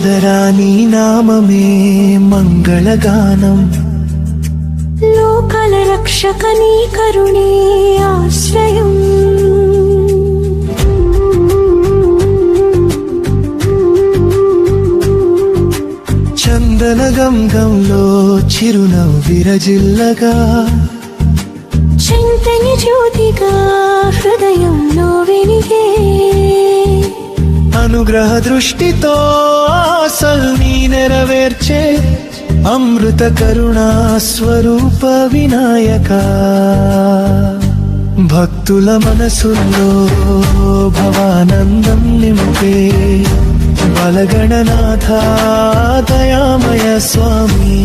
సోదరా నీ నామమే మంగళగానం లోకల రక్షక నీ కరుణే ఆశ్రయం చందన గంగంలో చిరునవ్వు విరజిల్లగా చింతని జ్యోతిగా హృదయంలో వెలిగే అనుగ్రహ దృష్టితో ఆశల్ని నెరవేర్చే అమృత కరుణా స్వరూప వినాయక భక్తుల మనసుల్లో భవానందం నింపే బలగణనాథ దయామయ స్వామి